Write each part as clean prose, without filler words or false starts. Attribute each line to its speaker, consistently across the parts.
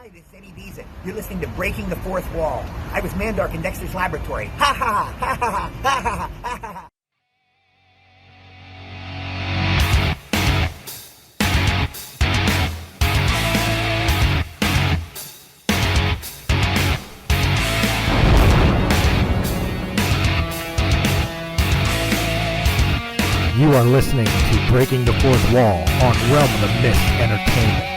Speaker 1: Hi, this is Eddie Deezen. You're listening to Breaking the Fourth Wall. I was Mandark in Dexter's Laboratory. Ha ha ha ha ha ha ha ha ha.
Speaker 2: You are listening to Breaking the Fourth Wall on Realm of the Mist Entertainment.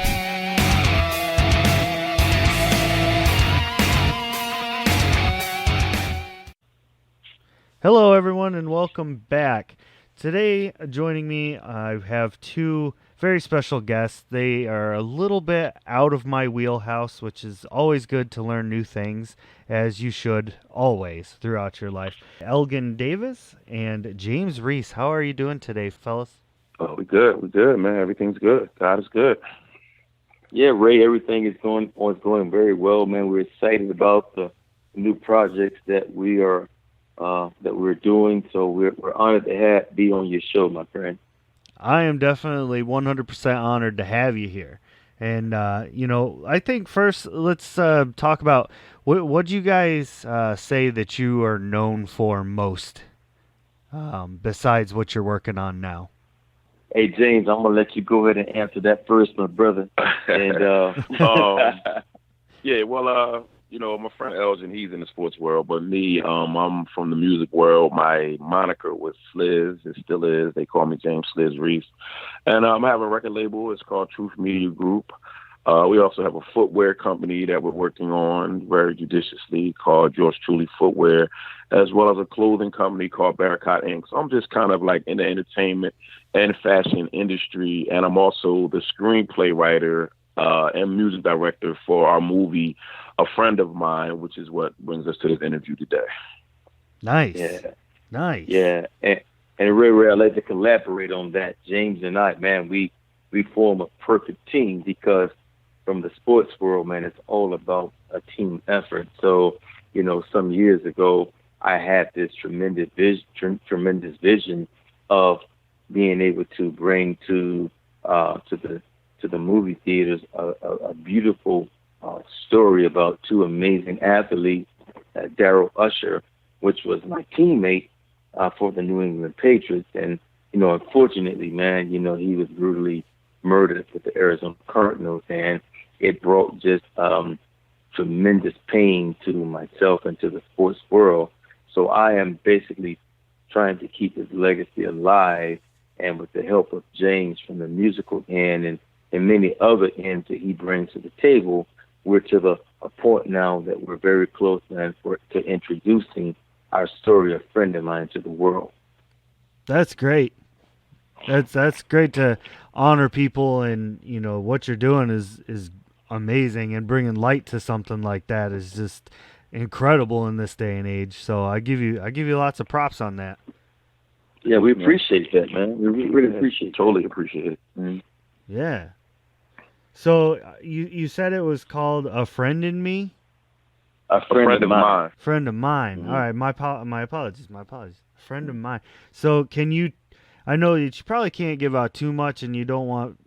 Speaker 2: Hello everyone and welcome back. Today joining me I have two very special guests. They are a little bit out of my wheelhouse, which is always good to learn new things, as you should always throughout your life. Elgin Davis and James Reese. How are you doing today, fellas?
Speaker 3: Oh, we're good, man. Everything's good. God is good. Yeah, Ray, everything is going very well, man. We're excited about the new projects that we're doing. So we're honored to be on your show, my friend.
Speaker 2: I am definitely 100% honored to have you here. And, I think first let's talk about what do you guys say that you are known for most besides what you're working on now?
Speaker 3: Hey, James, I'm going to let you go ahead and answer that first, my brother. And
Speaker 4: my friend Elgin, he's in the sports world, but me, I'm from the music world. My moniker was Sliz, it still is. They call me James Sliz Reese. And I have a record label. It's called Truth Media Group. We also have a footwear company that we're working on very judiciously called Yours Truly Footwear, as well as a clothing company called Barricade Inc. So I'm just kind of like in the entertainment and fashion industry, and I'm also the screenplay writer and music director for our movie, A Friend of Mine, which is what brings us to this interview today.
Speaker 2: Nice.
Speaker 3: Yeah.
Speaker 2: Nice.
Speaker 3: Yeah. And Ray, I'd like to collaborate on that. James and I, man, we form a perfect team because from the sports world, man, it's all about a team effort. So, some years ago, I had this tremendous vision of being able to bring to the movie theaters a beautiful story about two amazing athletes, Daryl Usher, which was my teammate for the New England Patriots. And, unfortunately, man, he was brutally murdered with the Arizona Cardinals. And it brought just tremendous pain to myself and to the sports world. So I am basically trying to keep his legacy alive. And with the help of James from the musical end and many other ends that he brings to the table, we're to a point now that we're very close, man, to introducing our story, A Friend of Mine, to the world.
Speaker 2: That's great. That's great to honor people, and what you're doing is amazing, and bringing light to something like that is just incredible in this day and age. So I give you lots of props on that.
Speaker 3: Yeah, we appreciate that, man. We really appreciate it.
Speaker 4: Totally appreciate it.
Speaker 3: Mm-hmm.
Speaker 2: Yeah. So you said it was called A Friend in Me?
Speaker 3: A friend of mine.
Speaker 2: Friend of mine.
Speaker 3: Mm-hmm.
Speaker 2: All right, my apologies. Friend of mine. So I know that you probably can't give out too much, and you don't want,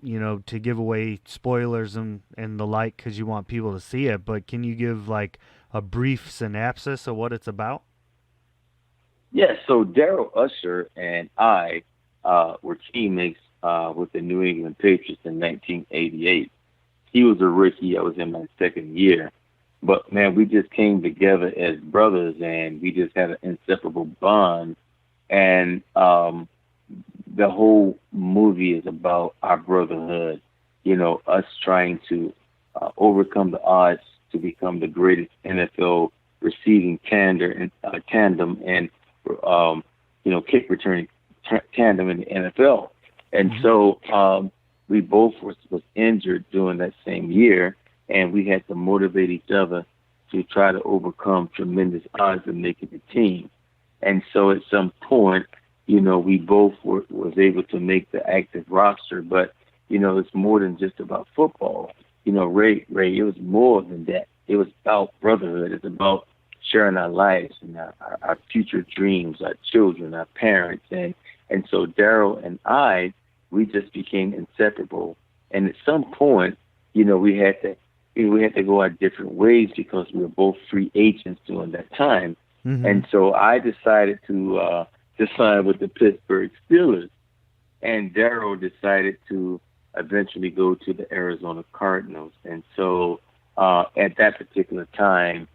Speaker 2: to give away spoilers and the like because you want people to see it, but can you give like a brief synopsis of what it's about?
Speaker 3: Yeah, so Daryl Usher and I were teammates with the New England Patriots in 1988. He was a rookie. I was in my second year. But, man, we just came together as brothers, and we just had an inseparable bond. And the whole movie is about our brotherhood, us trying to overcome the odds to become the greatest NFL receiving tandem and kick returning tandem in the NFL. And so we both was injured during that same year, and we had to motivate each other to try to overcome tremendous odds of making the team. And so at some point, we both was able to make the active roster, but, it's more than just about football. Ray, it was more than that. It was about brotherhood. It's about sharing our lives and our future dreams, our children, our parents. And so Daryl and I, we just became inseparable. And at some point, we had to we had to go our different ways because we were both free agents during that time.
Speaker 2: Mm-hmm.
Speaker 3: And so I decided to sign with the Pittsburgh Steelers, and Darryl decided to eventually go to the Arizona Cardinals. And so at that particular time,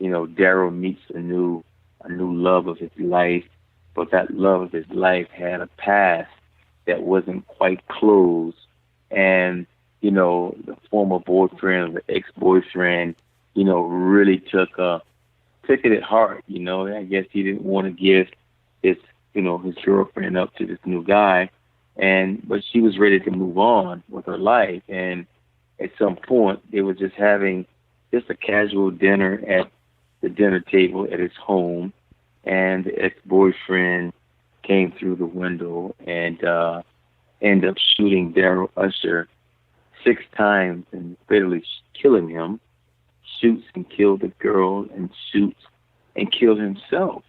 Speaker 3: Darryl meets a new love of his life, but that love of his life had a past that wasn't quite closed. And, the former boyfriend, the ex-boyfriend, really took it at heart. I guess he didn't want to give his girlfriend up to this new guy. But she was ready to move on with her life. And at some point, they were just having just a casual dinner at the dinner table at his home. And the ex-boyfriend came through the window and ended up shooting Darryl Usher 6 times and fatally killing him. Shoots and killed the girl, and shoots and killed himself.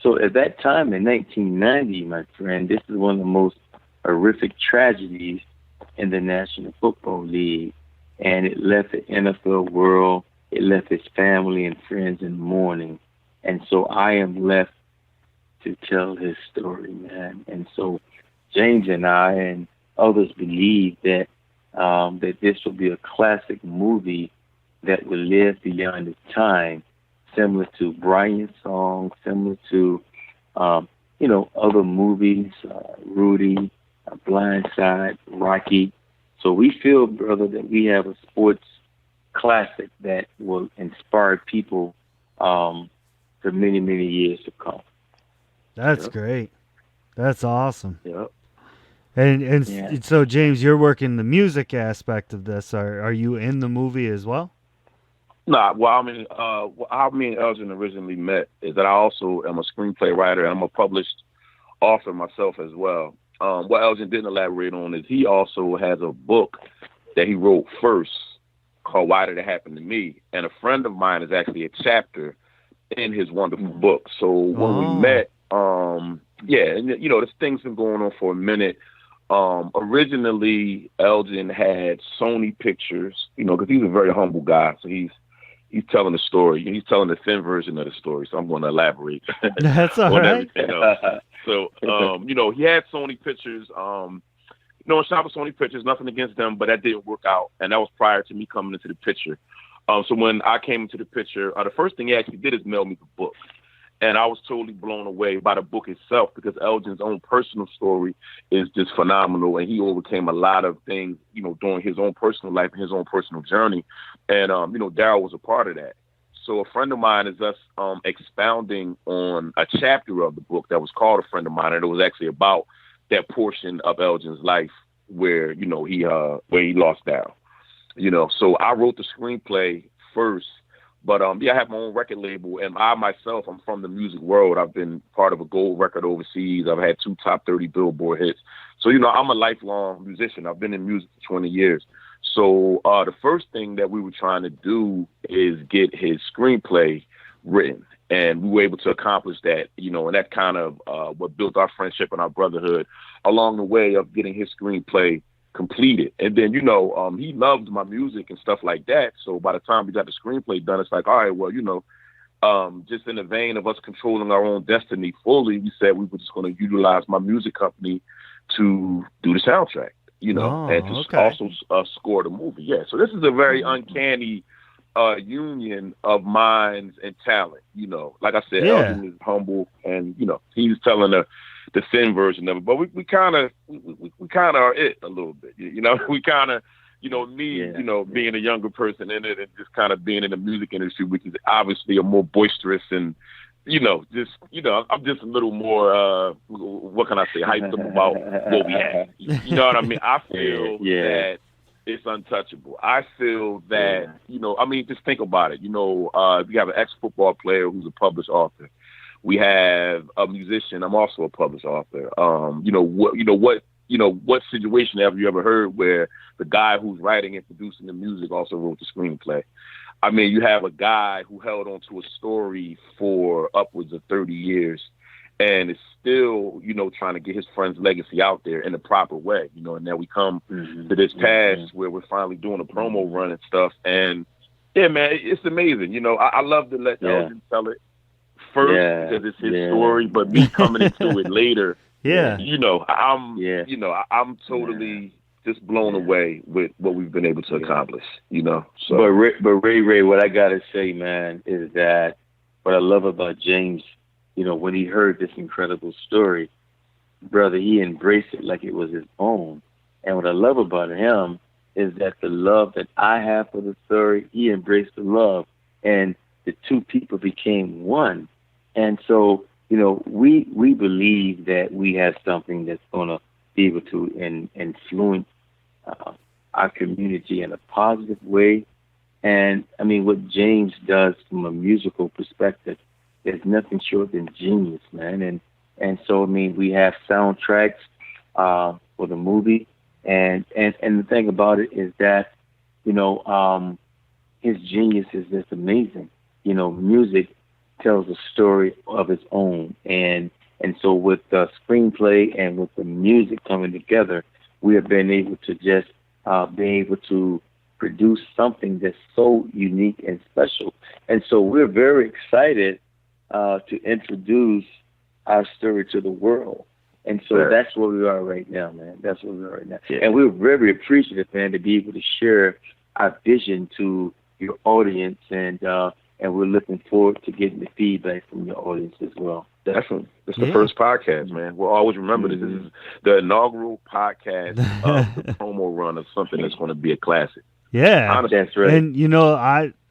Speaker 3: So at that time in 1990, my friend, this is one of the most horrific tragedies in the National Football League. And it left the NFL world, it left his family and friends in mourning. And so I am left to tell his story, man. And so James and I and others believe that that this will be a classic movie that will live beyond its time, similar to Brian's song, similar to, other movies, Rudy, Blindside, Rocky. So we feel, brother, that we have a sports classic that will inspire people for many, many years to come.
Speaker 2: That's great. That's awesome.
Speaker 3: Yep.
Speaker 2: And
Speaker 3: Yeah.
Speaker 2: so, James, you're working the music aspect of this. Are you in the movie as well?
Speaker 4: Nah, well, how me and Elgin originally met is that I also am a screenplay writer. I'm a published author myself as well. What Elgin didn't elaborate on is he also has a book that he wrote first called Why Did It Happen to Me? And a friend of mine is actually a chapter in his wonderful book. So when we met, and this thing's been going on for a minute. Originally, Elgin had Sony Pictures, because he's a very humble guy. So he's telling the story. He's telling the thin version of the story. So I'm going to elaborate.
Speaker 2: That's all
Speaker 4: on
Speaker 2: right.
Speaker 4: everything else. So, he had Sony Pictures. Shop with Sony Pictures, nothing against them, but that didn't work out. And that was prior to me coming into the picture. So when I came into the picture, the first thing he actually did is mail me the book. And I was totally blown away by the book itself because Elgin's own personal story is just phenomenal. And he overcame a lot of things, during his own personal life and his own personal journey. And, Darryl was a part of that. So a friend of mine is us expounding on a chapter of the book that was called A Friend of Mine. And it was actually about that portion of Elgin's life where, he lost Darryl. So I wrote the screenplay first. But I have my own record label, and I myself, I'm from the music world. I've been part of a gold record overseas. I've had 2 top 30 Billboard hits. So, I'm a lifelong musician. I've been in music for 20 years. So the first thing that we were trying to do is get his screenplay written. And we were able to accomplish that, and that kind of what built our friendship and our brotherhood along the way of getting his screenplay completed. And then, he loved my music and stuff like that. So by the time we got the screenplay done, it's like, all right, well, just in the vein of us controlling our own destiny fully, we said we were just going to utilize my music company to do the soundtrack, and to also score the movie. Yeah. So this is a very uncanny union of minds and talent. Like I said, Elgin is humble and, he's telling the thin version of it, but we kind of are it a little bit, we kind of, being a younger person in it and just kind of being in the music industry, which is obviously a more boisterous and, I'm just a little more, what can I say, hyped up about what we have. You know what I mean? I feel that it's untouchable. I feel that, just think about it. We have an ex-football player who's a published author. We have a musician. I'm also a published author. What situation have you ever heard where the guy who's writing and producing the music also wrote the screenplay? I mean, you have a guy who held on to a story for upwards of 30 years and is still, trying to get his friend's legacy out there in the proper way, and now we come to this pass where we're finally doing a promo run and stuff. And yeah, man, it's amazing. I love to let Elgin tell it first because it's his story, but me coming into it later, I'm totally just blown away with what we've been able to accomplish, So,
Speaker 3: but Ray, what I gotta say, man, is that what I love about James, when he heard this incredible story, brother, he embraced it like it was his own. And what I love about him is that the love that I have for the story, he embraced the love, and the two people became one. And so, we believe that we have something that's going to be able to influence our community in a positive way. And I mean, what James does from a musical perspective is nothing short than genius, man. And so, I mean, we have soundtracks for the movie, and the thing about it is that, his genius is just amazing. Music tells a story of its own, and so with the screenplay and with the music coming together, we have been able to just be able to produce something that's so unique and special. And so we're very excited to introduce our story to the world. And so that's where we are right now, man. That's where we are right now. Yeah. And we're very appreciative, man, to be able to share our vision to your audience, and we're looking forward to getting the feedback from your audience as well.
Speaker 4: Definitely. It's the first podcast, man. We'll always remember this. This is the inaugural podcast of the promo run of something that's going to be a classic.
Speaker 2: Yeah.
Speaker 4: Honestly.
Speaker 2: That's right. And,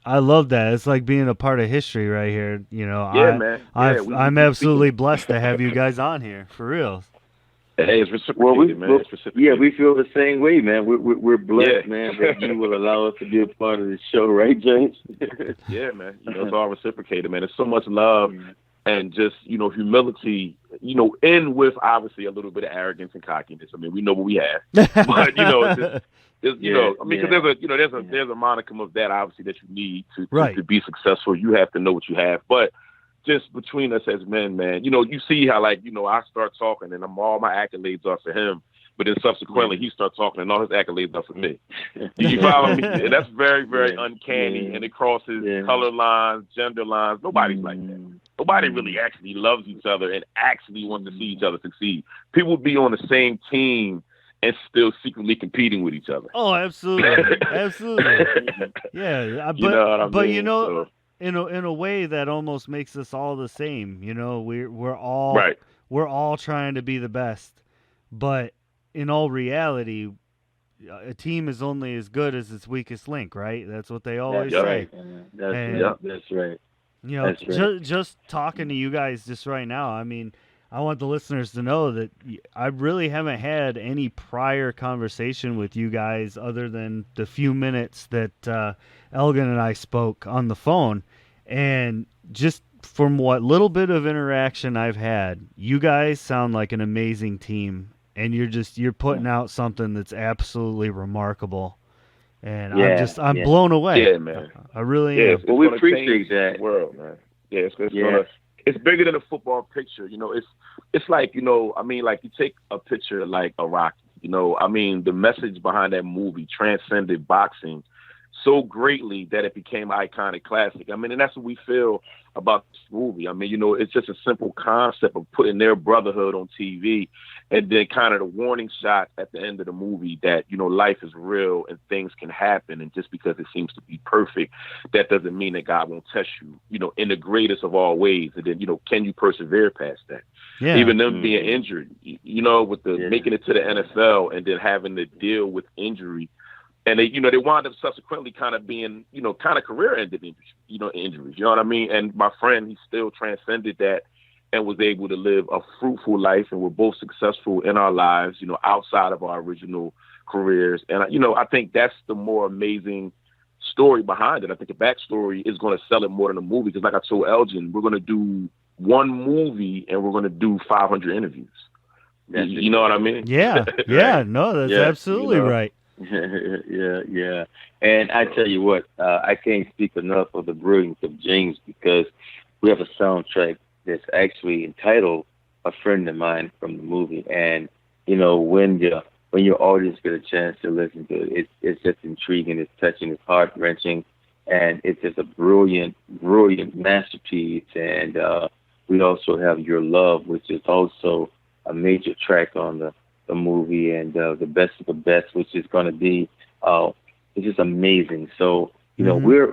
Speaker 2: I love that. It's like being a part of history right here.
Speaker 4: Man.
Speaker 2: I'm absolutely blessed to have you guys on here, for real.
Speaker 4: Hey, it's reciprocated, man. It's reciprocated.
Speaker 3: Yeah, we feel the same way, man. We're blessed, man, that you will allow us to be a part of the show, right, James?
Speaker 4: Yeah, man. It's all reciprocated, man. There's so much love and just, humility, and with obviously a little bit of arrogance and cockiness. I mean, we know what we have, but because there's a monicum of that obviously that you need to be successful. You have to know what you have, but just between us as men, man, you see how I start talking and all my accolades are for him, but then subsequently he starts talking and all his accolades are for me. You follow me? And that's very, very uncanny, and it crosses color lines, gender lines. Nobody's like that. Nobody really actually loves each other and actually wants to see each other succeed. People be on the same team and still secretly competing with each other.
Speaker 2: Oh, absolutely. Absolutely. Yeah. But in a way that almost makes us all the same. We're all trying to be the best. But in all reality, a team is only as good as its weakest link, right? That's what they always say.
Speaker 3: That's right.
Speaker 2: Just talking to you guys just right now, I mean, I want the listeners to know that I really haven't had any prior conversation with you guys other than the few minutes that Elgin and I spoke on the phone. And just from what little bit of interaction I've had, you guys sound like an amazing team. And you're putting out something that's absolutely remarkable. And I'm blown away.
Speaker 4: Yeah, man.
Speaker 2: I really am.
Speaker 3: Well, we appreciate that.
Speaker 4: World, man. Yeah, it's bigger than a football picture. It's like, like you take a picture like a Rocky, the message behind that movie transcended boxing so greatly that it became an iconic classic. And that's what we feel about this movie. It's just a simple concept of putting their brotherhood on TV, and then kind of the warning shot at the end of the movie that, life is real and things can happen. And just because it seems to be perfect, that doesn't mean that God won't test you, in the greatest of all ways. And then, can you persevere past that? Yeah. Even them being injured, with making it to the NFL and then having to deal with injury. And they wound up subsequently kind of being, kind of career-ending injuries. You know what I mean? And my friend, he still transcended that and was able to live a fruitful life, and we're both successful in our lives, outside of our original careers. And, I think that's the more amazing story behind it. I think the backstory is going to sell it more than a movie, because like I told Elgin, we're going to do one movie and we're going to do 500 interviews. You know what I mean?
Speaker 2: Yeah. Yeah. No, that's absolutely right.
Speaker 3: Yeah. And I tell you what, I can't speak enough of the brilliance of James, because we have a soundtrack that's actually entitled a friend of mine from the movie. And when your audience get a chance to listen to it, it's just intriguing, it's touching, it's heart wrenching, and it's just a brilliant, brilliant masterpiece. And we also have Your Love, which is also a major track on the movie, and the best of the best, which is going to be it's just amazing. So we're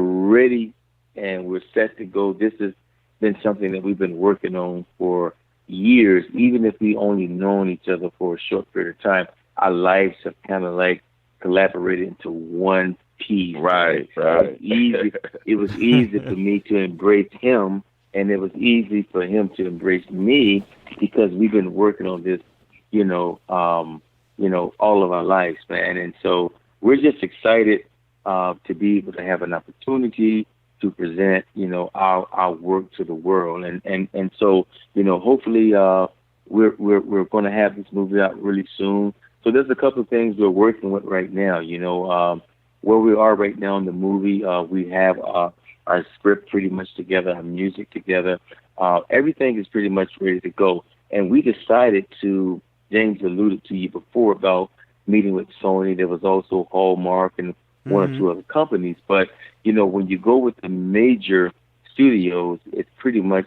Speaker 3: ready and we're set to go. This has been something that we've been working on for years, even if we only known each other for a short period of time. Our lives have kind of like collaborated into one piece.
Speaker 4: Right.
Speaker 3: It was easy for me to embrace him, and it was easy for him to embrace me, because we've been working on this, all of our lives, man. And so we're just excited to be able to have an opportunity to present, our work to the world. And so, hopefully we're going to have this movie out really soon. So there's a couple of things we're working with right now. Where we are right now in the movie, we have our script pretty much together, our music together. Everything is pretty much ready to go. And we decided to, James alluded to you before about meeting with Sony. There was also Hallmark and one or two other companies. But, when you go with the major studios, it's pretty much,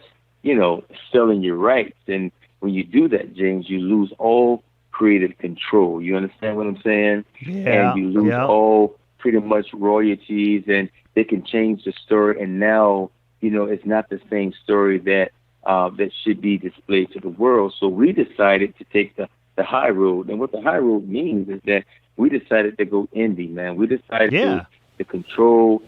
Speaker 3: selling your rights. And when you do that, James, you lose all creative control. You understand what I'm saying?
Speaker 2: Yeah.
Speaker 3: And you lose all pretty much royalties, and they can change the story. And now, it's not the same story that should be displayed to the world. So we decided to take the high road. And what the high road means is that we decided to go indie, man. We decided to control,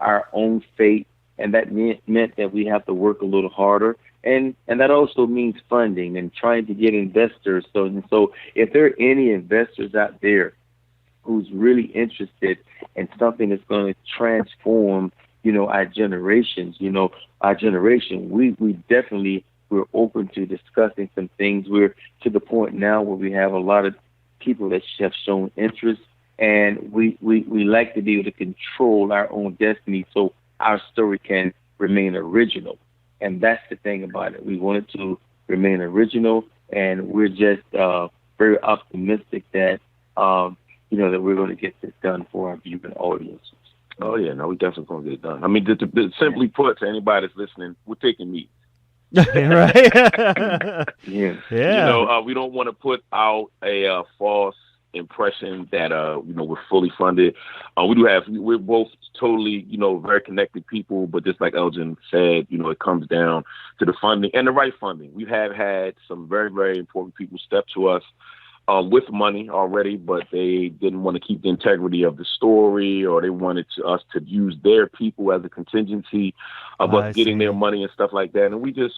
Speaker 3: our own fate. And that meant that we have to work a little harder. And that also means funding and trying to get investors. So if there are any investors out there who's really interested in something that's going to transform, our generations, our generation, we definitely, we're open to discussing some things. We're to the point now where we have a lot of people that have shown interest, and we like to be able to control our own destiny so our story can remain original. And that's the thing about it. We want it to remain original, and we're just very optimistic that, that we're going to get this done for our viewing audiences.
Speaker 4: Oh, yeah, no, we definitely going to get it done. I mean, simply put, to anybody that's listening, we're taking meetings.
Speaker 2: Right?
Speaker 3: Yeah.
Speaker 4: We don't want to put out a false impression that we're fully funded. We're both totally very connected people, but just like Elgin said, it comes down to the funding and the right funding. We have had some very, very important people step to us with money already, but they didn't want to keep the integrity of the story, or they wanted us to use their people as a contingency of us getting their money and stuff like that. And we just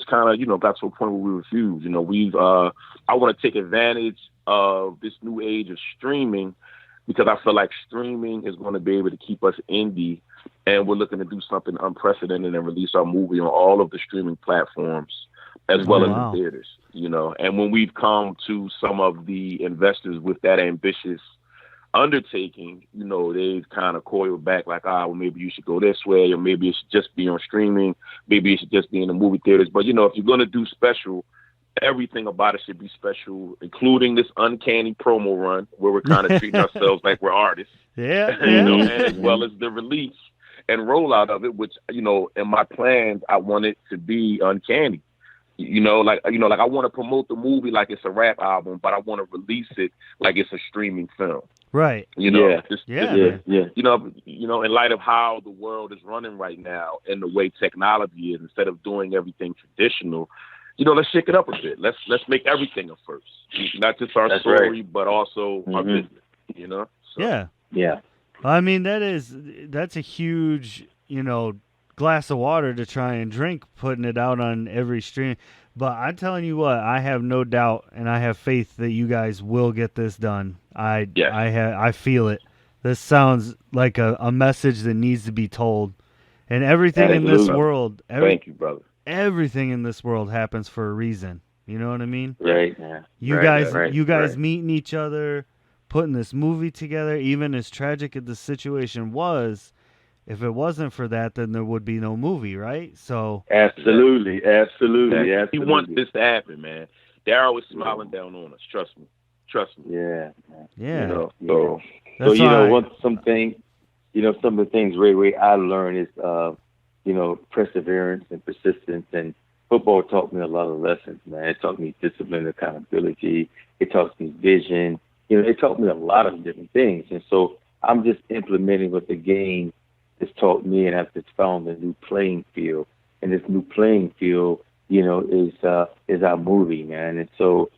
Speaker 4: kind of got to a point where we refused. I want to take advantage of this new age of streaming, because I feel like streaming is going to be able to keep us indie, and we're looking to do something unprecedented and release our movie on all of the streaming platforms as well as the theaters, And when we've come to some of the investors with that ambitious undertaking, they've kind of coiled back like, well, maybe you should go this way, or maybe it should just be on streaming, maybe it should just be in the movie theaters. But, if you're going to do special, everything about it should be special, including this uncanny promo run where we're kind of treating ourselves like we're artists. And as well as the release and rollout of it, which, in my plans, I want it to be uncanny. I want to promote the movie like it's a rap album, but I want to release it like it's a streaming film.
Speaker 2: Right.
Speaker 4: In light of how the world is running right now and the way technology is, instead of doing everything traditional, let's shake it up a bit. Let's make everything a first. Not just our story, but also our business. So.
Speaker 2: Yeah. I mean, that's a huge, glass of water to try and drink, putting it out on every stream. But I'm telling you what, I have no doubt, and I have faith that you guys will get this done. I feel it. This sounds like a message that needs to be told. And everything in this world,
Speaker 3: thank you, brother.
Speaker 2: Everything in this world happens for a reason. You know what I mean?
Speaker 3: Right. Yeah.
Speaker 2: You guys meeting each other, putting this movie together, even as tragic as the situation was, if it wasn't for that, then there would be no movie, right? So
Speaker 3: Absolutely.
Speaker 4: He wants this to happen, man. Daryl was smiling down on us. Trust me.
Speaker 3: Yeah.
Speaker 2: yeah,
Speaker 4: So
Speaker 2: that's
Speaker 3: So,
Speaker 2: why.
Speaker 3: some of the things, Ray, I learned is, perseverance and persistence. And football taught me a lot of lessons, man. It taught me discipline, accountability. It taught me vision. It taught me a lot of different things. And so I'm just implementing what the game has taught me, and I've just found a new playing field. And this new playing field, is our movie, man. And so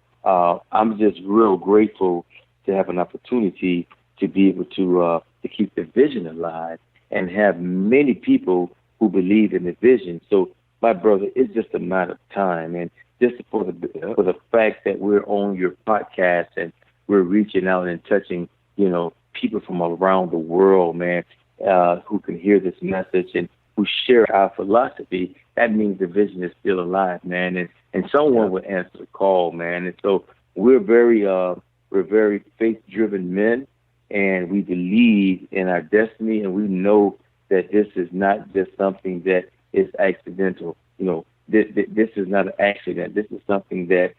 Speaker 3: I'm just real grateful to have an opportunity to be able to keep the vision alive and have many people who believe in the vision. So, my brother, it's just a matter of time, and just for the fact that we're on your podcast and we're reaching out and touching, people from around the world, man, who can hear this message and who share our philosophy. That means the vision is still alive, man, and someone will answer the call, man. And so we're very faith-driven men, and we believe in our destiny, and we know that this is not just something that is accidental. This is not an accident. This is something that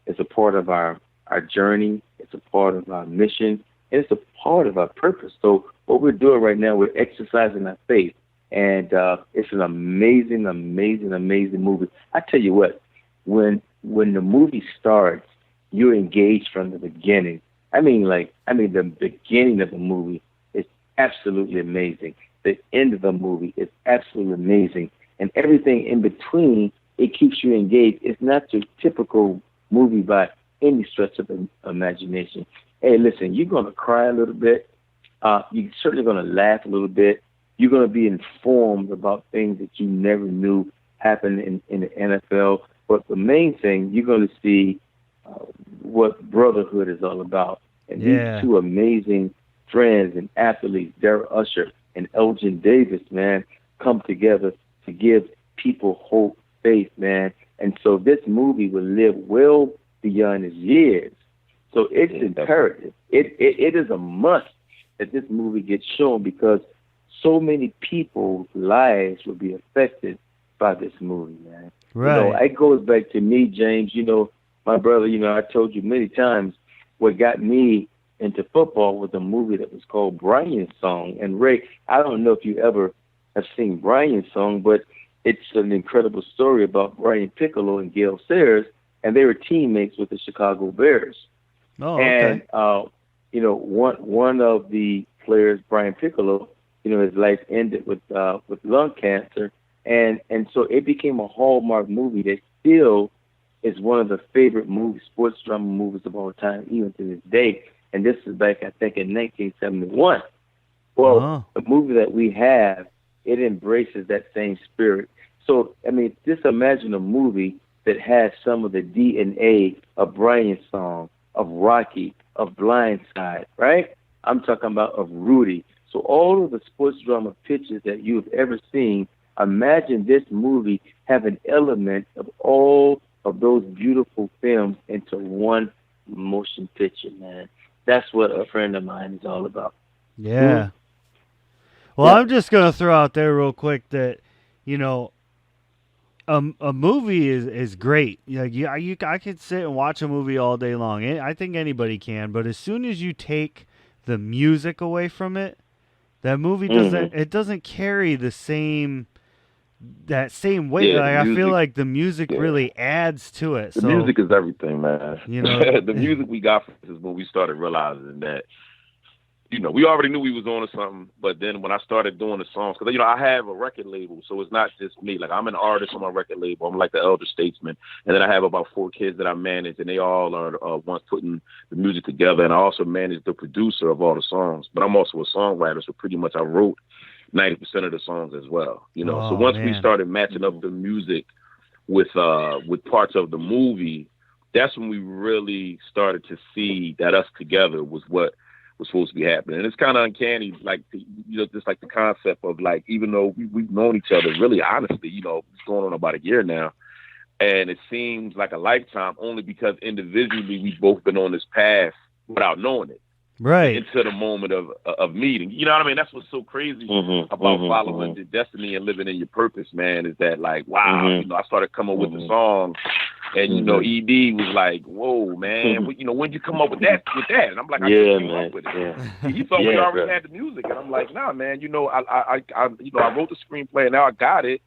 Speaker 3: is a part of our journey. It's a part of our mission, and it's a part of our purpose. So what we're doing right now, we're exercising our faith, and it's an amazing, amazing, amazing movie. I tell you what, when the movie starts, you're engaged from the beginning. I mean, the beginning of the movie is absolutely amazing. The end of the movie is absolutely amazing. And everything in between, it keeps you engaged. It's not your typical movie by any stretch of the imagination. Hey, listen, you're going to cry a little bit. You're certainly going to laugh a little bit. You're going to be informed about things that you never knew happened in the NFL. But the main thing, you're going to see what brotherhood is all about. And these two amazing friends and athletes, Darrell Usher and Elgin Davis, man, come together to give people hope, faith, man. And so this movie will live well beyond its years. So it's imperative. It is a must that this movie gets shown, because so many people's lives will be affected by this movie, man.
Speaker 2: Right.
Speaker 3: It goes back to me, James. My brother, I told you many times what got me into football was a movie that was called Brian's Song. And Ray, I don't know if you ever have seen Brian's Song, but it's an incredible story about Brian Piccolo and Gale Sayers, and they were teammates with the Chicago Bears.
Speaker 2: Oh, okay.
Speaker 3: And one of the players, Brian Piccolo, his life ended with lung cancer, and so it became a hallmark movie that still is one of the favorite sports drama movies of all time, even to this day. And this is back, I think, in 1971. Well, the movie that we have, it embraces that same spirit. So, just imagine a movie that has some of the DNA of Brian's Song, of Rocky, of Blindside, right? I'm talking about of Rudy. So all of the sports drama pictures that you've ever seen, imagine this movie have an element of all of those beautiful films into one motion picture, man. That's what a friend of mine is all about.
Speaker 2: Yeah. Well, I'm just going to throw out there real quick that, a movie is great. I could sit and watch a movie all day long. I think anybody can, but as soon as you take the music away from it, that movie doesn't carry that same weight.
Speaker 4: Yeah,
Speaker 2: I feel like the music really adds to it.
Speaker 4: The music is everything, man. The
Speaker 2: music
Speaker 4: we got from this is when we started realizing that, we already knew we was on to something, but then when I started doing the songs, because, I have a record label, so it's not just me. Like, I'm an artist on my record label. I'm like the elder statesman. And then I have about 4 kids that I manage, and they all are ones putting the music together. And I also manage the producer of all the songs. But I'm also a songwriter, so pretty much I wrote 90% of the songs as well. So once we started matching up the music with parts of the movie, that's when we really started to see that us together was what was supposed to be happening. And it's kind of uncanny, like, just like the concept of, like, even though we've known each other really honestly, it's going on about a year now, and it seems like a lifetime only because individually we've both been on this path without knowing it.
Speaker 2: Right.
Speaker 4: into the moment of meeting. You know what I mean? That's what's so crazy about following the destiny and living in your purpose, man, is that like, wow, you know, I started coming with the song and, you know, ED was like, whoa, man, you know, when you come up with that? And I'm like, I just came up with it.
Speaker 3: Yeah.
Speaker 4: He thought we already had the music. And I'm like, nah, man, you know, I you know, I wrote the screenplay and now I got it.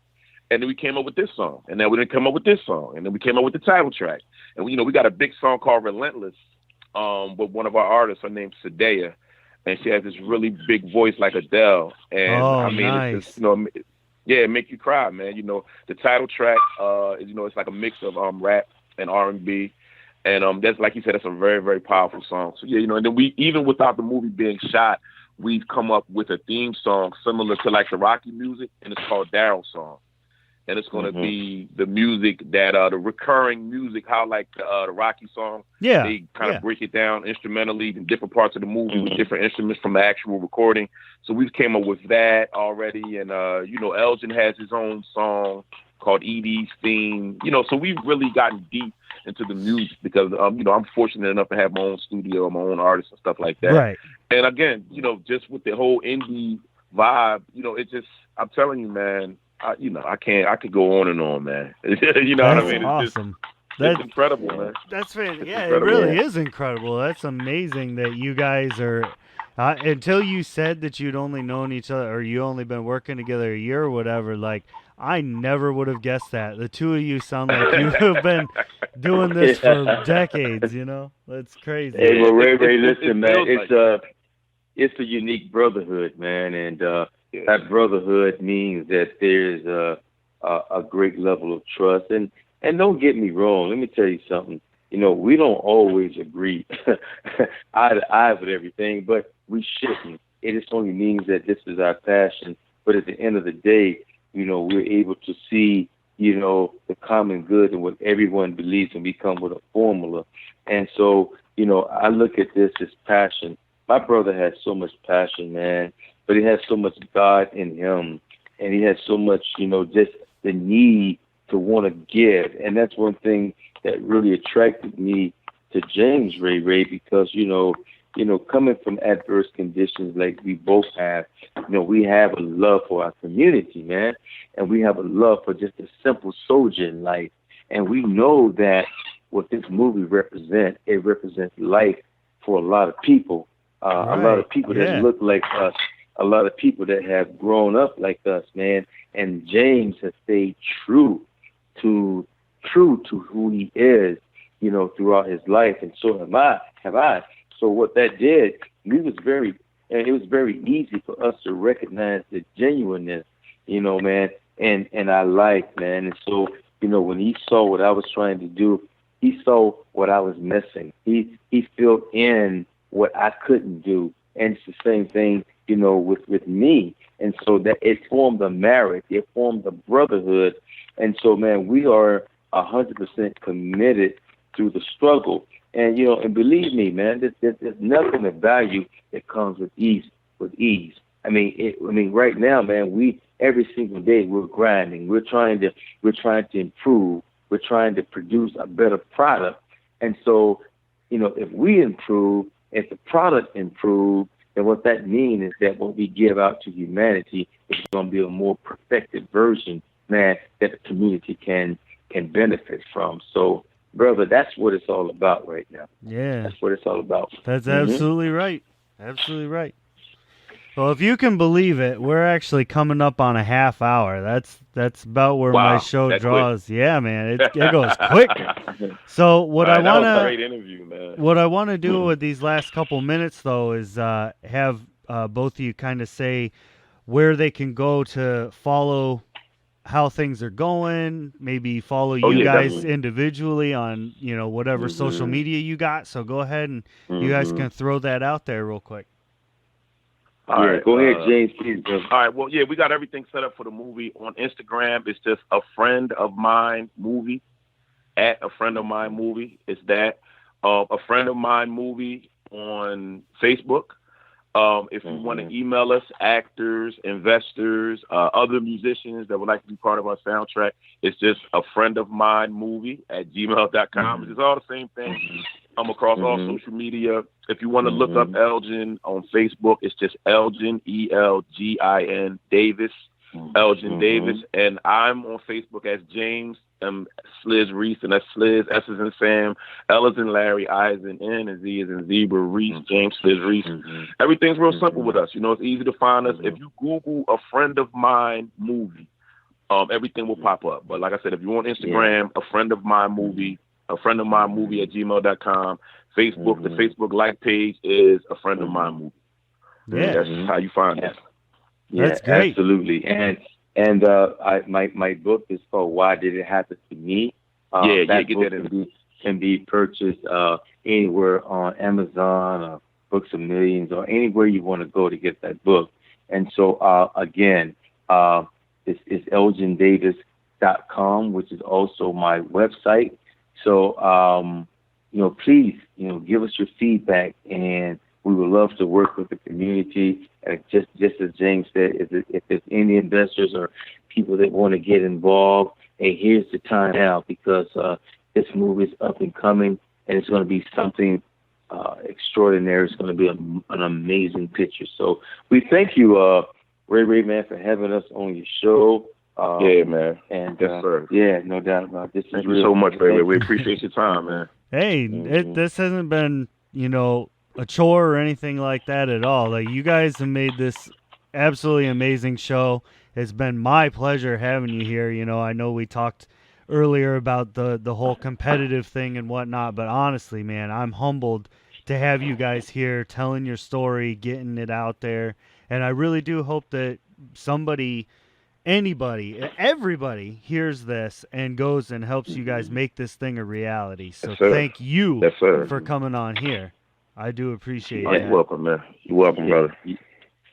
Speaker 4: And then we came up with this song. And then we didn't come up with this song. And then we came up with the title track. And, you know, we got a big song called Relentless with one of our artists. Her name's Sadea. And she has this really big voice like Adele. And, I mean,
Speaker 2: nice.
Speaker 4: it's just, you know, it make you cry, man. You know, the title track, is, you know, it's like a mix of rap and R&B. And that's, like you said, that's a very, very powerful song. So, yeah, you know, and then we, even without the movie being shot, we've come up with a theme song similar to like the Rocky music, and it's called Daryl's Song. And it's going to be the music that, the recurring music, how like the Rocky song, they kind of break it down instrumentally in different parts of the movie with different instruments from the actual recording. So we've came up with that already. And, you know, Elgin has his own song called ED's Theme. You know, so we've really gotten deep into the music because, you know, I'm fortunate enough to have my own studio, my own artists and stuff like that.
Speaker 2: Right.
Speaker 4: And again, you know, just with the whole indie vibe, you know, it just, I'm telling you, man, you know, I could go on and on, man. You know
Speaker 2: that's
Speaker 4: what I mean? It's
Speaker 2: awesome.
Speaker 4: It's incredible, man.
Speaker 2: That's fantastic. Yeah,
Speaker 4: incredible.
Speaker 2: It really is incredible. That's amazing that you guys are, until you said that you'd only known each other or you only been working together a year or whatever, like, I never would have guessed that. The two of you sound like you have been doing this for decades, you know? That's crazy.
Speaker 3: Hey, well, Ray, listen, man, it's a unique brotherhood, man, and that brotherhood means that there's a great level of trust. And don't get me wrong, let me tell you something. You know, we don't always agree eye to eye with everything, but we shouldn't. It just only means that this is our passion. But at the end of the day, you know, we're able to see, you know, the common good and what everyone believes, and we come with a formula. And so, you know, I look at this as passion. My brother has so much passion, man, but he has so much God in him, and he has so much, you know, just the need to want to give. And that's one thing that really attracted me to James Ray, because, you know, coming from adverse conditions like we both have, you know, we have a love for our community, man, and we have a love for just a simple soldier in life. And we know that what this movie represents, it represents life for a lot of people. A lot of people that look like us, a lot of people that have grown up like us, man. And James has stayed true to who he is, you know, throughout his life. And so have I. So what that did, it was very easy for us to recognize the genuineness, you know, man. And I like, man. And so, you know, when he saw what I was trying to do, he saw what I was missing. He filled in what I couldn't do. And it's the same thing, you know, with me. And so that it formed a marriage, it formed a brotherhood. And so, man, we are 100% committed through the struggle. And, you know, and believe me, man, there's nothing of value that comes with ease. I mean, right now, man, every single day we're grinding. We're trying to improve. We're trying to produce a better product. And so, you know, if we improve, if the product improves, then what that means is that what we give out to humanity is going to be a more perfected version, man, that the community can benefit from. So, brother, that's what it's all about right now.
Speaker 2: Yeah.
Speaker 3: That's what it's all about.
Speaker 2: That's absolutely right. Absolutely right. Well, if you can believe it, we're actually coming up on a half hour. That's about where my show draws. Quick. Yeah, man, it goes quick. So what I want to
Speaker 4: great interview, man.
Speaker 2: What I want to do with these last couple minutes, though, is have both of you kind of say where they can go to follow how things are going. Maybe follow you guys definitely individually on, you know, whatever social media you got. So go ahead and you guys can throw that out there real quick.
Speaker 3: All right, go ahead, James, please.
Speaker 4: All right, well, yeah, we got everything set up for the movie. On Instagram, it's just A Friend of Mine Movie, at A Friend of Mine Movie. It's that. A Friend of Mine Movie on Facebook. If you want to email us, actors, investors, other musicians that would like to be part of our soundtrack, it's just A Friend of Mine Movie at gmail.com. It's all the same thing. I'm across all social media. If you want to look up Elgin on Facebook, it's just Elgin, Elgin Davis, Elgin Davis. And I'm on Facebook as James Sliz Reese, and that's Sliz, S is in Sam, L is in Larry, I is in N, and Z is in Zebra, Reese, James Sliz Reese. Everything's real simple with us. You know, it's easy to find us. If you Google a friend of mine movie, everything will pop up. But like I said, if you want Instagram, a friend of mine movie, at gmail.com. Facebook, the Facebook like page is a friend of mine movie.
Speaker 2: Yeah.
Speaker 4: That's how you find us.
Speaker 3: Yeah,
Speaker 2: That's great.
Speaker 3: Absolutely. And my book is called Why Did It Happen to Me?
Speaker 4: Get
Speaker 3: book
Speaker 4: that in.
Speaker 3: can be purchased anywhere on Amazon or Books of Millions or anywhere you want to go to get that book. And so, again, it's elgindavis.com, which is also my website. So, please, give us your feedback, and we would love to work with the community. And just as James said, if there's any investors or people that want to get involved, hey, here's the time now, because this movie is up and coming, and it's going to be something extraordinary. It's going to be an amazing picture. So we thank you, Ray, man, for having us on your show.
Speaker 4: Yeah, man.
Speaker 3: And
Speaker 4: yes, sir.
Speaker 3: Yeah, no doubt about it.
Speaker 4: Thank you so much, Ray. We appreciate your time, man.
Speaker 2: Hey, this hasn't been, a chore or anything like that at all. Like, you guys have made this absolutely amazing show. It's been my pleasure having you here. I know we talked earlier about the whole competitive thing and whatnot, but honestly, man, I'm humbled to have you guys here telling your story, getting it out there. And I really do hope that everybody hears this and goes and helps you guys make this thing a reality. So
Speaker 4: yes,
Speaker 2: thank you
Speaker 4: yes,
Speaker 2: for coming on here. I do appreciate it.
Speaker 4: You're welcome, man. You're welcome, brother.
Speaker 3: Yeah,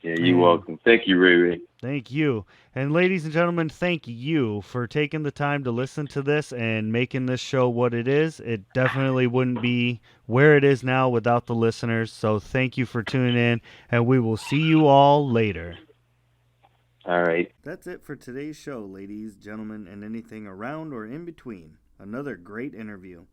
Speaker 3: you're welcome. Thank you, Ray.
Speaker 2: Thank you. And ladies and gentlemen, thank you for taking the time to listen to this and making this show what it is. It definitely wouldn't be where it is now without the listeners. So thank you for tuning in, and we will see you all later.
Speaker 3: All right.
Speaker 2: That's it for today's show, ladies, gentlemen, and anything around or in between. Another great interview.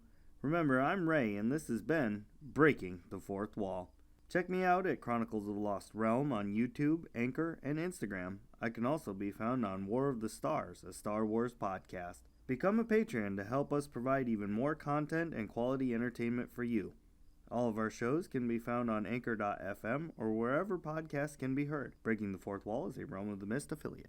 Speaker 2: Remember, I'm Ray, and this has been Breaking the Fourth Wall. Check me out at Chronicles of the Lost Realm on YouTube, Anchor, and Instagram. I can also be found on War of the Stars, a Star Wars podcast. Become a Patreon to help us provide even more content and quality entertainment for you. All of our shows can be found on Anchor.fm or wherever podcasts can be heard. Breaking the Fourth Wall is a Realm of the Mist affiliate.